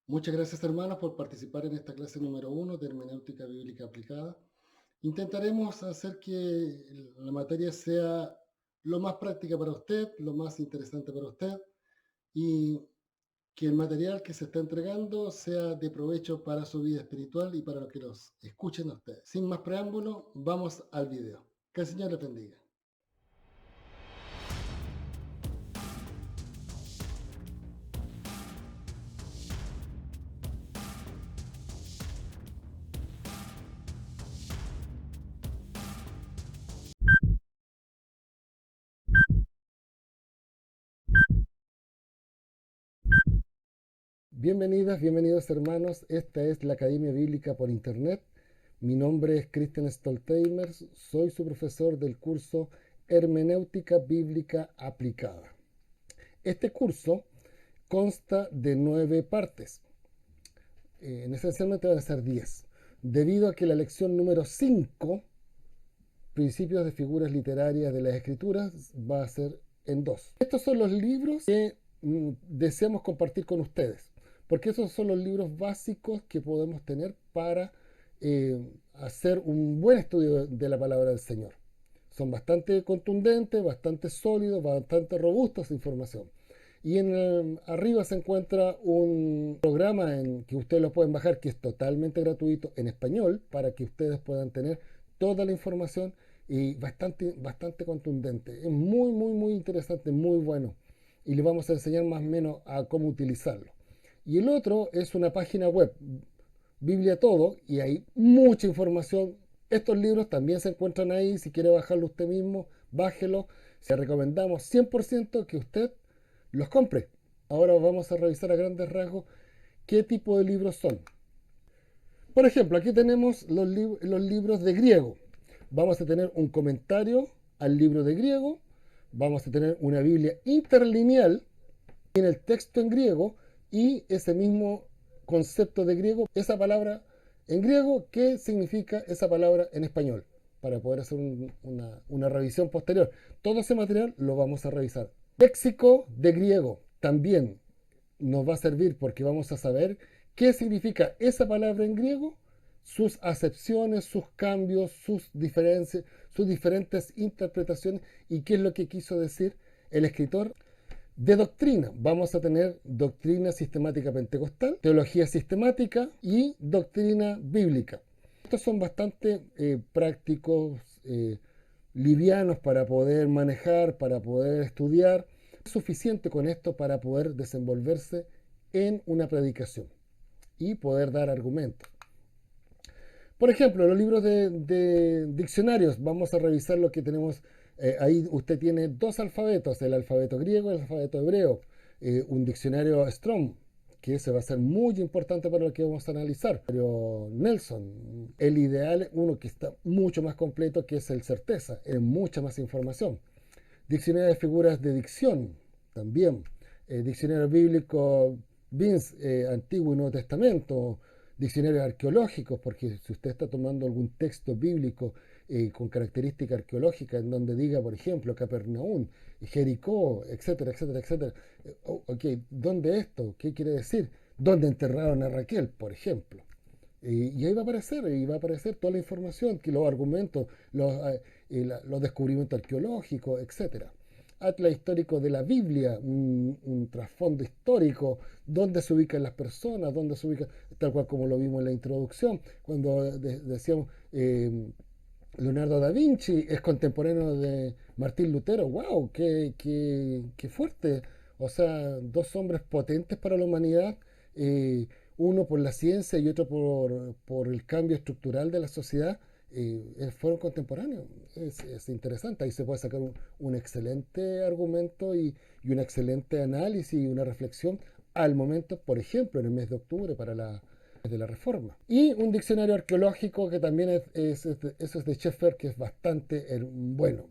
Muchas gracias, hermanos, por participar en esta clase número 1 de Hermenéutica Bíblica Aplicada. Intentaremos hacer que la materia sea lo más práctica para usted, lo más interesante para usted y que el material que se está entregando sea de provecho para su vida espiritual y para los que los escuchen a ustedes. Sin más preámbulo, vamos al video. Que el Señor les bendiga. Bienvenidas, bienvenidos hermanos. Esta es la Academia Bíblica por Internet. Mi nombre es Christian Stoltheimer, soy su profesor del curso Hermenéutica Bíblica Aplicada. Este curso consta de 9 partes. Esencialmente van a ser 10, debido a que la lección número 5, Principios de Figuras Literarias de las Escrituras, va a ser en 2. Estos son los libros que deseamos compartir con ustedes, porque esos son los libros básicos que podemos tener para hacer un buen estudio de la palabra del Señor. Son bastante contundentes, bastante sólidos, bastante robustos de información. Y arriba se encuentra un programa en que ustedes lo pueden bajar, que es totalmente gratuito en español, para que ustedes puedan tener toda la información y bastante contundente. Es muy interesante, muy bueno. Y les vamos a enseñar más o menos a cómo utilizarlo. Y el otro es una página web, Biblia Todo, y hay mucha información. Estos libros también se encuentran ahí. Si quiere bajarlo usted mismo, bájelo. Se recomendamos 100% que usted los compre. Ahora vamos a revisar a grandes rasgos qué tipo de libros son. Por ejemplo, aquí tenemos los libros de griego. Vamos a tener un comentario al libro de griego. Vamos a tener una Biblia interlineal en el texto en griego y ese mismo concepto de griego, esa palabra en griego, ¿qué significa esa palabra en español? Para poder hacer una revisión posterior. Todo ese material lo vamos a revisar. Léxico de griego también nos va a servir porque vamos a saber qué significa esa palabra en griego, sus acepciones, sus cambios, sus diferencias, sus diferentes interpretaciones y qué es lo que quiso decir el escritor. De doctrina, vamos a tener doctrina sistemática pentecostal, teología sistemática y doctrina bíblica. Estos son bastante prácticos, livianos para poder manejar, para poder estudiar. Es suficiente con esto para poder desenvolverse en una predicación y poder dar argumentos. Por ejemplo, los libros de diccionarios, vamos a revisar lo que tenemos. Ahí usted tiene dos alfabetos, el alfabeto griego y el alfabeto hebreo. Un diccionario Strong, que ese va a ser muy importante para lo que vamos a analizar. Pero Nelson, el ideal, uno que está mucho más completo, que es el Certeza, es mucha más información. Diccionario de figuras de dicción, también. Diccionario bíblico, Vince, Antiguo y Nuevo Testamento. Diccionarios arqueológicos, porque si usted está tomando algún texto bíblico con característica arqueológica en donde diga, por ejemplo, Capernaum, Jericó, etcétera. Ok, ¿dónde esto? ¿Qué quiere decir? ¿Dónde enterraron a Raquel, por ejemplo? Y ahí va a aparecer toda la información, que los argumentos, los descubrimientos arqueológicos, etcétera. Atlas histórico de la Biblia, un trasfondo histórico, dónde se ubican las personas, dónde se ubican, tal cual como lo vimos en la introducción, cuando decíamos Leonardo da Vinci es contemporáneo de Martín Lutero. ¡Wow! ¡Qué fuerte! O sea, dos hombres potentes para la humanidad, uno por la ciencia y otro por el cambio estructural de la sociedad, fueron contemporáneos. Es interesante, ahí se puede sacar un excelente argumento y un excelente análisis y una reflexión al momento, por ejemplo, en el mes de octubre para de la Reforma. Y un diccionario arqueológico que también eso es de Schaeffer, que es bastante bueno.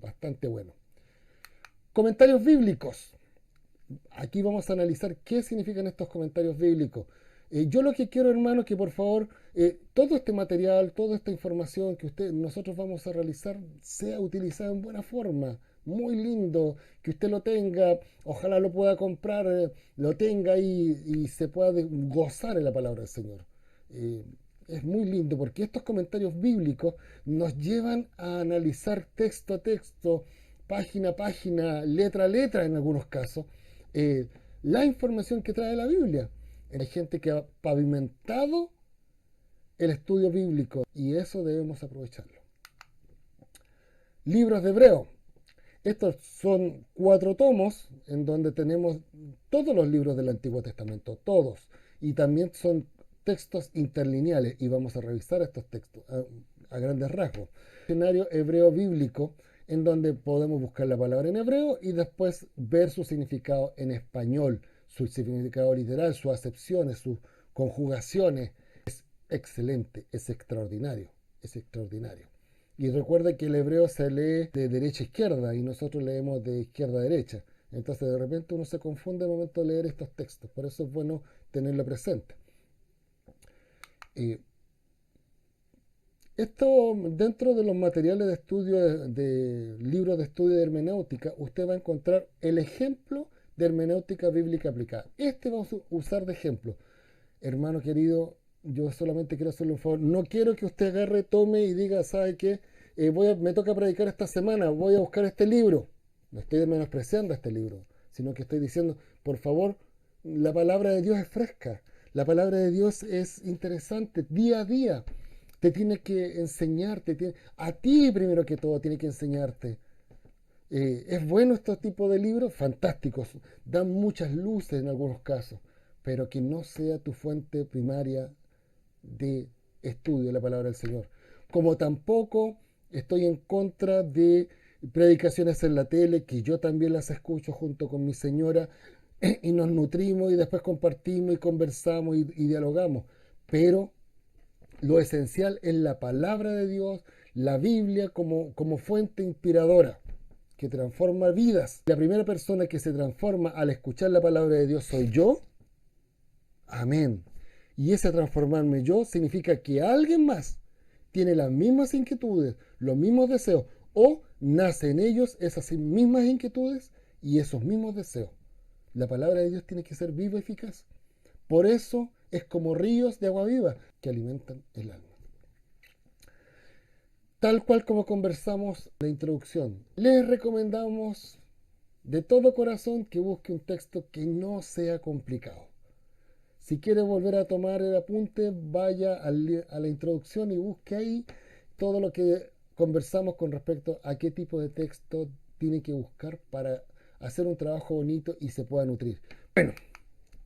Comentarios bíblicos. Aquí vamos a analizar qué significan estos comentarios bíblicos. Yo lo que quiero, hermano, que por favor, todo este material, toda esta información que nosotros vamos a realizar, sea utilizada en buena forma, muy lindo, que usted lo tenga, ojalá lo pueda comprar, lo tenga ahí y se pueda gozar en la palabra del Señor. Eh, es muy lindo porque estos comentarios bíblicos nos llevan a analizar texto a texto, página a página, letra a letra en algunos casos, eh, la información que trae la Biblia. Hay gente que ha pavimentado el estudio bíblico y eso debemos aprovecharlo. Libros de Hebreo. Estos son 4 tomos en donde tenemos todos los libros del Antiguo Testamento, todos. Y también son textos interlineales y vamos a revisar estos textos a grandes rasgos. Diccionario hebreo bíblico en donde podemos buscar la palabra en hebreo y después ver su significado en español, su significado literal, sus acepciones, sus conjugaciones. Es excelente, es extraordinario, es extraordinario. Y recuerda que el hebreo se lee de derecha a izquierda y nosotros leemos de izquierda a derecha. Entonces de repente uno se confunde al momento de leer estos textos. Por eso es bueno tenerlo presente. Esto dentro de los materiales de estudio de libros de estudio de hermenéutica, usted va a encontrar el ejemplo de hermenéutica bíblica aplicada. Este vamos a usar de ejemplo. Hermano querido, yo solamente quiero hacerle un favor. No quiero que usted agarre, tome y diga, ¿sabe qué? Me toca predicar esta semana, voy a buscar este libro. No estoy menospreciando este libro, sino que estoy diciendo, por favor, la palabra de Dios es fresca. La palabra de Dios es interesante día a día. Te tiene que enseñarte, a ti primero que todo tiene que enseñarte. Es bueno este tipo de libros, fantásticos, dan muchas luces en algunos casos, pero que no sea tu fuente primaria de estudio de la palabra del Señor. Como tampoco estoy en contra de predicaciones en la tele, que yo también las escucho junto con mi señora, y nos nutrimos y después compartimos y conversamos y dialogamos, pero lo esencial es la palabra de Dios, la Biblia como fuente inspiradora que transforma vidas. La primera persona que se transforma al escuchar la palabra de Dios soy yo. Amén. Y ese transformarme yo significa que alguien más tiene las mismas inquietudes, los mismos deseos, o nace en ellos esas mismas inquietudes y esos mismos deseos. La palabra de Dios tiene que ser viva y eficaz. Por eso es como ríos de agua viva que alimentan el alma. Tal cual como conversamos en la introducción, les recomendamos de todo corazón que busque un texto que no sea complicado. Si quiere volver a tomar el apunte, vaya a la introducción y busque ahí todo lo que conversamos con respecto a qué tipo de texto tiene que buscar para hacer un trabajo bonito y se pueda nutrir. Bueno,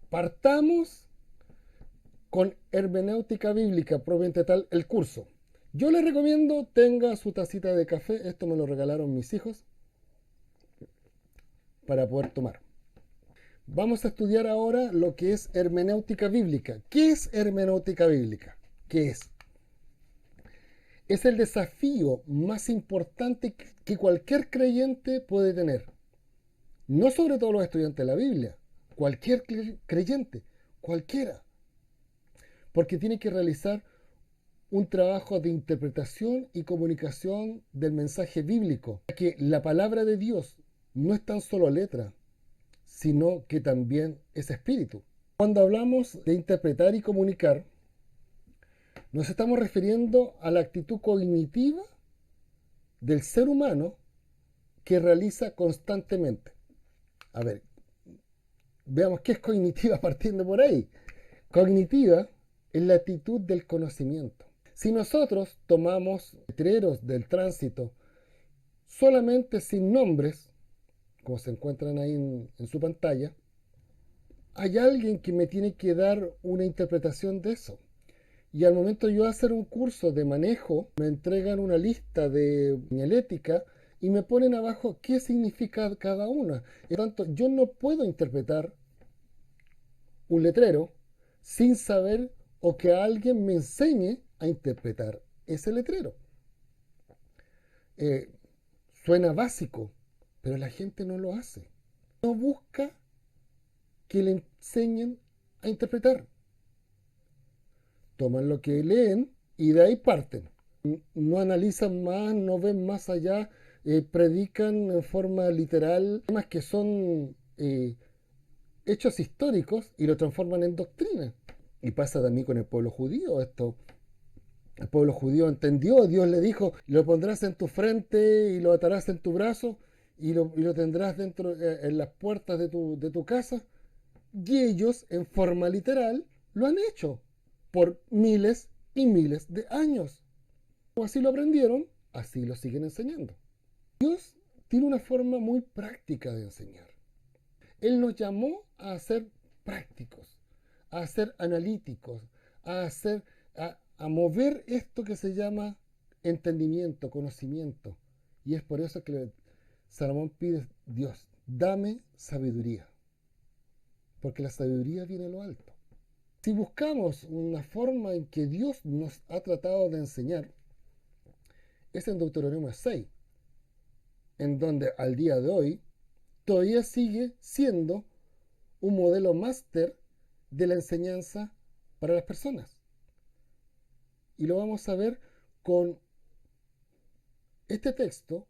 partamos con hermenéutica bíblica, propiamente tal, el curso. Yo les recomiendo tenga su tacita de café, esto me lo regalaron mis hijos para poder tomar. Vamos a estudiar ahora lo que es hermenéutica bíblica. ¿Qué es hermenéutica bíblica? ¿Qué es? Es el desafío más importante que cualquier creyente puede tener. No sobre todo los estudiantes de la Biblia, cualquier creyente, cualquiera. Porque tiene que realizar un trabajo de interpretación y comunicación del mensaje bíblico. Que la palabra de Dios no es tan solo letra, sino que también es espíritu. Cuando hablamos de interpretar y comunicar, nos estamos refiriendo a la actitud cognitiva del ser humano que realiza constantemente. A ver, veamos qué es cognitiva partiendo por ahí. Cognitiva es la actitud del conocimiento. Si nosotros tomamos letreros del tránsito solamente sin nombres, como se encuentran ahí en su pantalla, hay alguien que me tiene que dar una interpretación de eso. Y al momento de yo hacer un curso de manejo, me entregan una lista de señalética y me ponen abajo qué significa cada una. Por lo tanto, yo no puedo interpretar un letrero sin saber o que alguien me enseñe a interpretar ese letrero. Eh, Suena básico, pero la gente no lo hace. No busca que le enseñen a interpretar. Toman lo que leen y de ahí parten. No analizan más, no ven más allá predican en forma literal temas que son hechos históricos y lo transforman en doctrina. Y pasa también con el pueblo judío. El pueblo judío entendió, Dios le dijo, lo pondrás en tu frente y lo atarás en tu brazo y lo tendrás dentro, en las puertas de tu casa. Y ellos, en forma literal, lo han hecho por miles y miles de años. Como así lo aprendieron, así lo siguen enseñando. Dios tiene una forma muy práctica de enseñar. Él nos llamó a ser prácticos, a ser analíticos, a mover esto que se llama entendimiento, conocimiento. Y es por eso que Salomón pide, Dios, dame sabiduría, porque la sabiduría viene de lo alto. Si buscamos una forma en que Dios nos ha tratado de enseñar, es en Deuteronomio 6, en donde al día de hoy todavía sigue siendo un modelo máster de la enseñanza para las personas. Y lo vamos a ver con este texto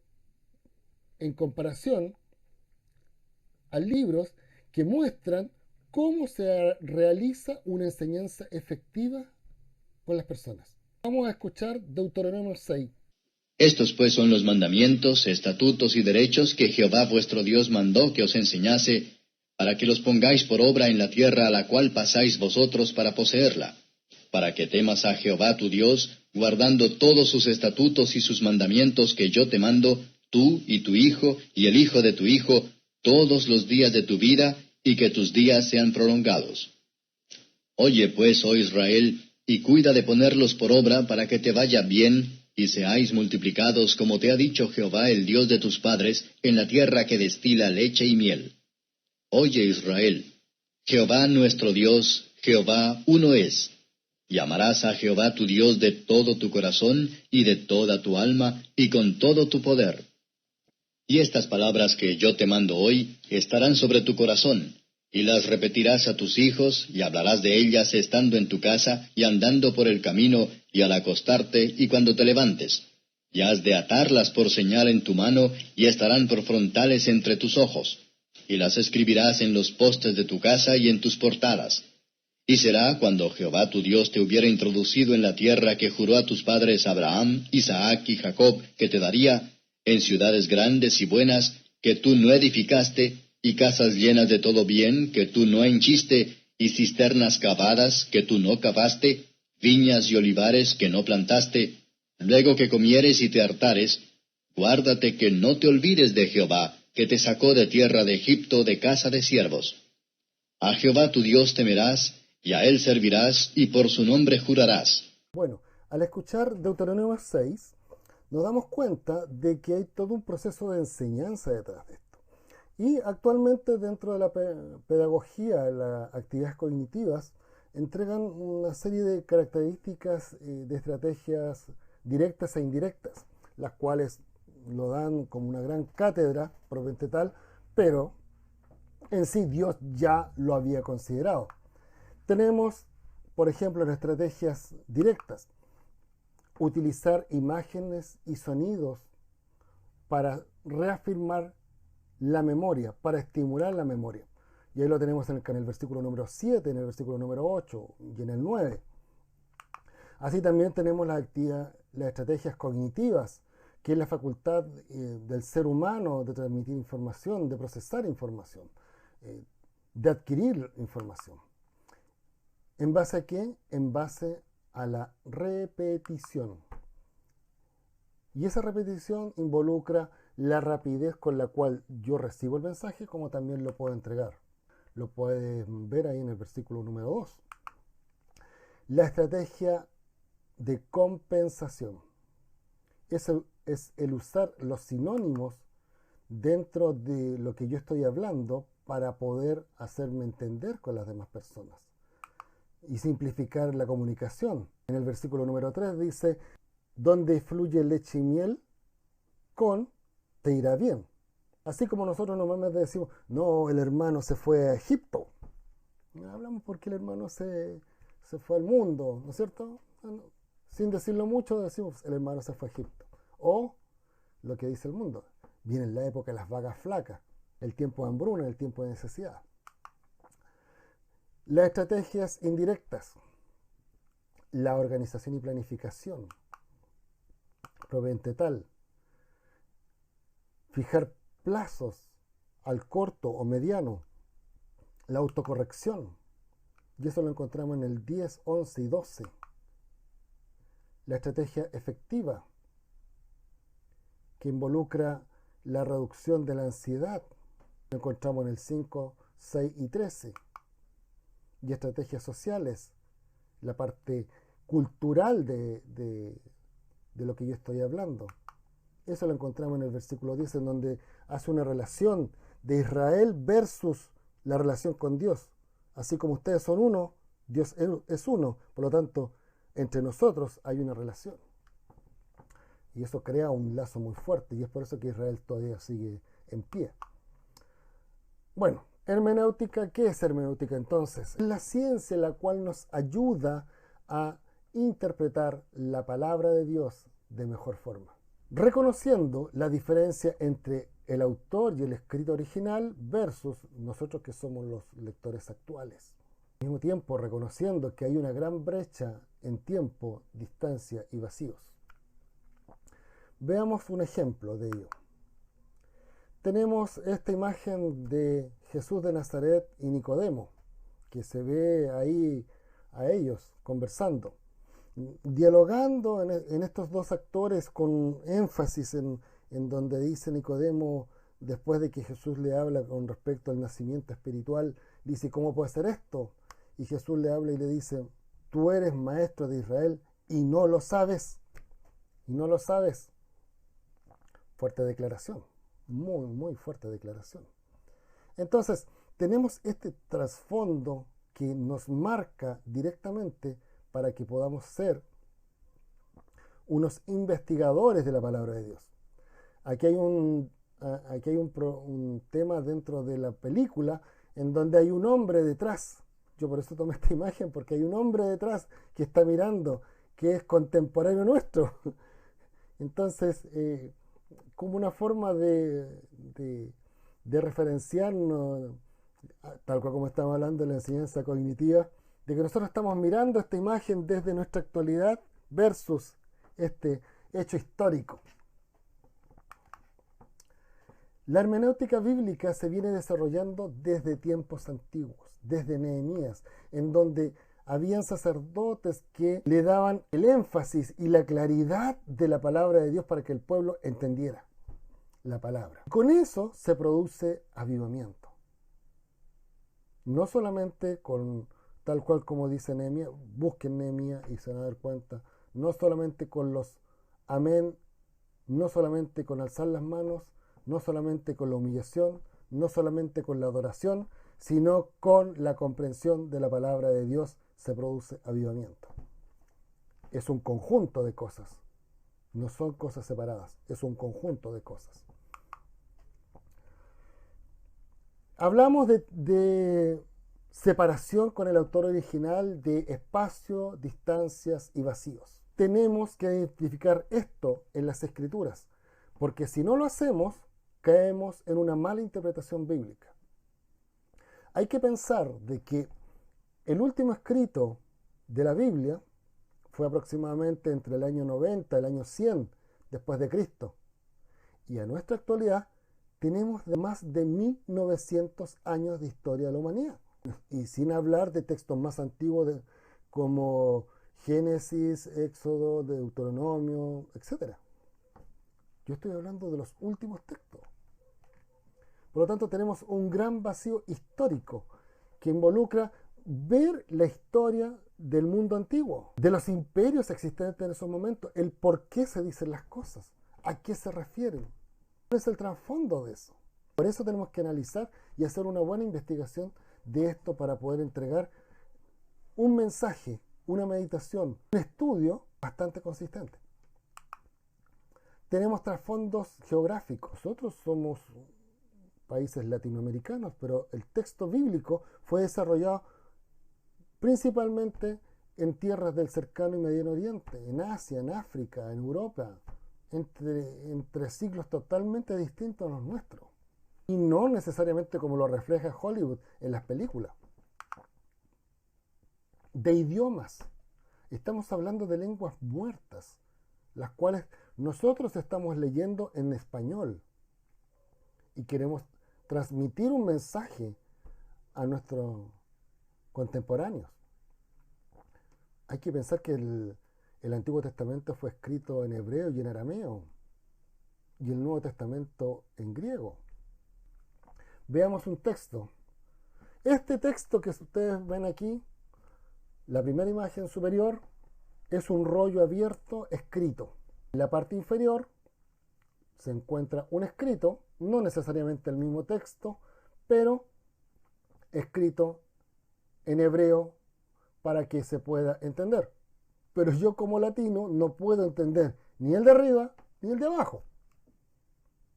en comparación a libros que muestran cómo se realiza una enseñanza efectiva con las personas. Vamos a escuchar Deuteronomio 6. Estos pues son los mandamientos, estatutos y derechos que Jehová vuestro Dios mandó que os enseñase, para que los pongáis por obra en la tierra a la cual pasáis vosotros para poseerla, para que temas a Jehová tu Dios, guardando todos sus estatutos y sus mandamientos que yo te mando, tú y tu hijo y el hijo de tu hijo, todos los días de tu vida, y que tus días sean prolongados. Oye pues, oh Israel, y cuida de ponerlos por obra para que te vaya bien, y seáis multiplicados como te ha dicho Jehová el Dios de tus padres, en la tierra que destila leche y miel. Oye Israel, Jehová nuestro Dios, Jehová uno es. Y amarás a Jehová tu Dios de todo tu corazón, y de toda tu alma, y con todo tu poder. Y estas palabras que yo te mando hoy estarán sobre tu corazón, y las repetirás a tus hijos, y hablarás de ellas estando en tu casa, y andando por el camino, y al acostarte, y cuando te levantes. Y has de atarlas por señal en tu mano, y estarán por frontales entre tus ojos. Y las escribirás en los postes de tu casa y en tus portadas. Y será cuando Jehová tu Dios te hubiera introducido en la tierra que juró a tus padres Abraham, Isaac y Jacob, que te daría, en ciudades grandes y buenas, que tú no edificaste, y casas llenas de todo bien, que tú no henchiste, y cisternas cavadas, que tú no cavaste, viñas y olivares, que no plantaste, luego que comieres y te hartares, guárdate que no te olvides de Jehová, que te sacó de tierra de Egipto de casa de siervos. A Jehová tu Dios temerás, y a él servirás, y por su nombre jurarás. Bueno, al escuchar Deuteronomio 6, nos damos cuenta de que hay todo un proceso de enseñanza detrás de esto. Y actualmente dentro de la pedagogía, las actividades cognitivas, entregan una serie de características de estrategias directas e indirectas, las cuales lo dan como una gran cátedra propiamente tal, pero en sí Dios ya lo había considerado. Tenemos, por ejemplo, en estrategias directas, utilizar imágenes y sonidos para reafirmar la memoria, para estimular la memoria. Y ahí lo tenemos en el versículo número 7, en el versículo número 8 y en el 9. Así también tenemos las estrategias cognitivas, que es la facultad del ser humano de transmitir información, de procesar información, de adquirir información. ¿En base a qué? En base a la repetición. Y esa repetición involucra la rapidez con la cual yo recibo el mensaje, como también lo puedo entregar. Lo pueden ver ahí en el versículo número 2. La estrategia de compensación es el usar los sinónimos dentro de lo que yo estoy hablando para poder hacerme entender con las demás personas y simplificar la comunicación. En el versículo número 3 dice, donde fluye leche y miel, con te irá bien. Así como nosotros normalmente decimos, no, el hermano se fue a Egipto. Hablamos porque el hermano se fue al mundo, ¿no es cierto? Bueno, sin decirlo mucho, decimos, el hermano se fue a Egipto. O lo que dice el mundo. Viene la época de las vacas flacas, el tiempo de hambruna, el tiempo de necesidad. Las estrategias indirectas, la organización y planificación, proveniente tal, fijar plazos al corto o mediano, la autocorrección, y eso lo encontramos en el 10, 11 y 12. La estrategia efectiva, que involucra la reducción de la ansiedad, lo encontramos en el 5, 6 y 13. Y estrategias sociales, la parte cultural de lo que yo estoy hablando. Eso lo encontramos en el versículo 10, en donde hace una relación de Israel versus la relación con Dios. Así como ustedes son uno, Dios es uno. Por lo tanto, entre nosotros hay una relación. Y eso crea un lazo muy fuerte. Y es por eso que Israel todavía sigue en pie. Bueno, hermenéutica, ¿qué es hermenéutica entonces? Es la ciencia la cual nos ayuda a interpretar la palabra de Dios de mejor forma, reconociendo la diferencia entre el autor y el escrito original versus nosotros que somos los lectores actuales. Al mismo tiempo, reconociendo que hay una gran brecha en tiempo, distancia y vacíos. Veamos un ejemplo de ello. Tenemos esta imagen de Jesús de Nazaret y Nicodemo, que se ve ahí a ellos conversando, dialogando en estos dos actores con énfasis en donde dice Nicodemo, después de que Jesús le habla con respecto al nacimiento espiritual, dice, ¿cómo puede ser esto? Y Jesús le habla y le dice, tú eres maestro de Israel y no lo sabes. Y no lo sabes. Fuerte declaración. Muy, muy fuerte declaración. Entonces, tenemos este trasfondo que nos marca directamente para que podamos ser unos investigadores de la palabra de Dios. Aquí hay un tema dentro de la película en donde hay un hombre detrás. Yo por eso tomé esta imagen, porque hay un hombre detrás que está mirando, que es contemporáneo nuestro. Entonces, como una forma de referenciarnos, tal cual como estamos hablando de la enseñanza cognitiva, de que nosotros estamos mirando esta imagen desde nuestra actualidad versus este hecho histórico. La hermenéutica bíblica se viene desarrollando desde tiempos antiguos, desde Nehemías, en donde habían sacerdotes que le daban el énfasis y la claridad de la palabra de Dios para que el pueblo entendiera la palabra. Con eso se produce avivamiento. No solamente con tal cual como dice Nehemías, busquen Nehemías y se van a dar cuenta, no solamente con los amén, no solamente con alzar las manos, no solamente con la humillación, no solamente con la adoración, sino con la comprensión de la palabra de Dios se produce avivamiento. Es un conjunto de cosas, no son cosas separadas, es un conjunto de cosas. Hablamos de separación con el autor original de espacio, distancias y vacíos. Tenemos que identificar esto en las escrituras, porque si no lo hacemos, caemos en una mala interpretación bíblica. Hay que pensar de que el último escrito de la Biblia fue aproximadamente entre el año 90 y el año 100 después de Cristo. Y a nuestra actualidad tenemos más de 1900 años de historia de la humanidad. Y sin hablar de textos más antiguos como Génesis, Éxodo, Deuteronomio, etc. Yo estoy hablando de los últimos textos. Por lo tanto, tenemos un gran vacío histórico que involucra ver la historia del mundo antiguo, de los imperios existentes en esos momentos, el por qué se dicen las cosas, a qué se refieren, cuál es el trasfondo de eso. Por eso tenemos que analizar y hacer una buena investigación de esto para poder entregar un mensaje, una meditación, un estudio bastante consistente. Tenemos trasfondos geográficos. Nosotros somos países latinoamericanos, pero el texto bíblico fue desarrollado principalmente en tierras del cercano y mediano oriente, en Asia, en África, en Europa, entre siglos totalmente distintos a los nuestros. Y no necesariamente como lo refleja Hollywood en las películas. De idiomas. Estamos hablando de lenguas muertas, las cuales nosotros estamos leyendo en español y queremos transmitir un mensaje a nuestros contemporáneos. Hay que pensar que el Antiguo Testamento fue escrito en hebreo y en arameo, y el Nuevo Testamento en griego. Veamos un texto. Este texto que ustedes ven aquí, la primera imagen superior, es un rollo abierto escrito. En la parte inferior se encuentra un escrito, no necesariamente el mismo texto, pero escrito en hebreo para que se pueda entender. Pero yo como latino no puedo entender ni el de arriba ni el de abajo.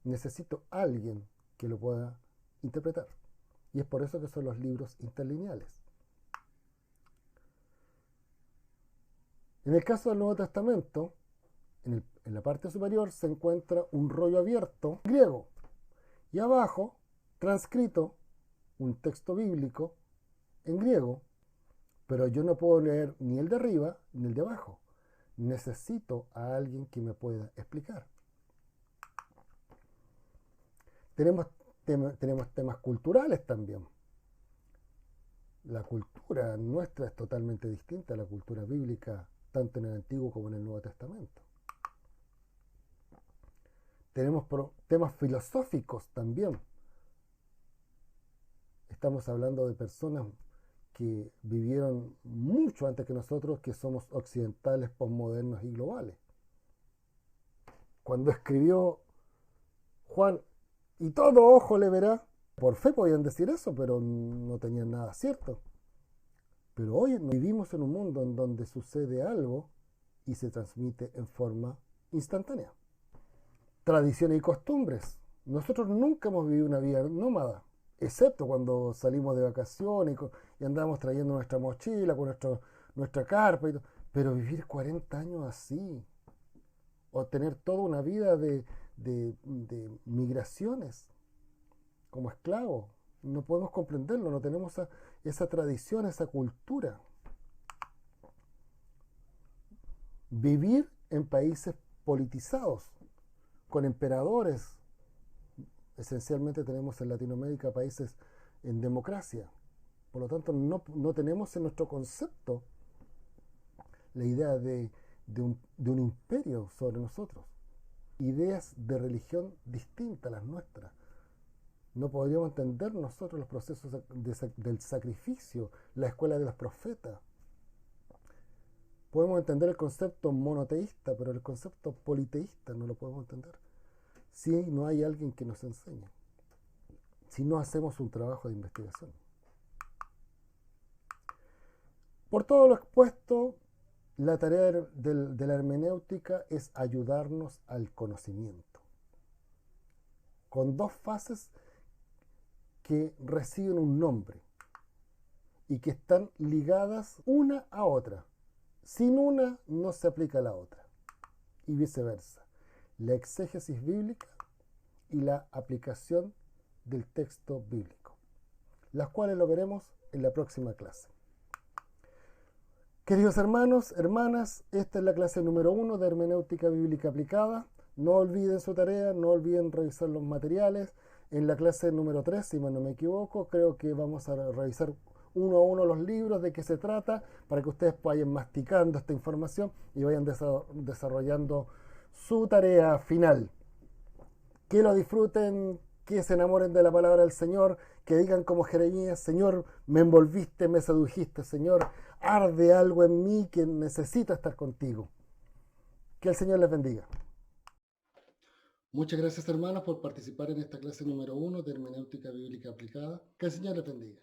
Necesito a alguien que lo pueda interpretar. Y es por eso que son los libros interlineales. En el caso del Nuevo Testamento, en la parte superior se encuentra un rollo abierto griego y abajo transcrito un texto bíblico en griego, pero yo no puedo leer ni el de arriba ni el de abajo. Necesito a alguien que me pueda explicar. Tenemos temas culturales también. La cultura nuestra es totalmente distinta a la cultura bíblica, tanto en el Antiguo como en el Nuevo Testamento. Tenemos temas filosóficos también. Estamos hablando de personas que vivieron mucho antes que nosotros, que somos occidentales, posmodernos y globales. Cuando escribió Juan, y todo ojo le verá, por fe podían decir eso, pero no tenían nada cierto. Pero hoy vivimos en un mundo en donde sucede algo y se transmite en forma instantánea. Tradiciones y costumbres. Nosotros nunca hemos vivido una vida nómada, excepto cuando salimos de vacaciones y andamos trayendo nuestra mochila con nuestra carpa y todo. Pero vivir 40 años así, o tener toda una vida de migraciones como esclavos, no podemos comprenderlo, no tenemos esa tradición, esa cultura. Vivir en países politizados, con emperadores. Esencialmente tenemos en Latinoamérica países en democracia. Por lo tanto, no tenemos en nuestro concepto la idea de un imperio sobre nosotros. Ideas de religión distintas a las nuestras. No podríamos entender nosotros los procesos del sacrificio, la escuela de los profetas. Podemos entender el concepto monoteísta, pero el concepto politeísta no lo podemos entender si no hay alguien que nos enseñe, si no hacemos un trabajo de investigación. Por todo lo expuesto, la tarea de la hermenéutica es ayudarnos al conocimiento, con dos fases que reciben un nombre y que están ligadas una a otra. Sin una no se aplica la otra, y viceversa. La exégesis bíblica y la aplicación del texto bíblico, las cuales lo veremos en la próxima clase. Queridos hermanos, hermanas, esta es la clase número 1 de Hermenéutica Bíblica Aplicada. No olviden su tarea, no olviden revisar los materiales. En la clase número 3, si no me equivoco, creo que vamos a revisar uno a uno los libros, de qué se trata, para que ustedes vayan masticando esta información y vayan desarrollando su tarea final. Que lo disfruten, que se enamoren de la palabra del Señor, que digan como Jeremías: Señor, me envolviste, me sedujiste, Señor, arde algo en mí que necesito estar contigo. Que el Señor les bendiga. Muchas gracias, hermanos, por participar en esta clase número 1 de Hermenéutica Bíblica Aplicada. Que el Señor les bendiga.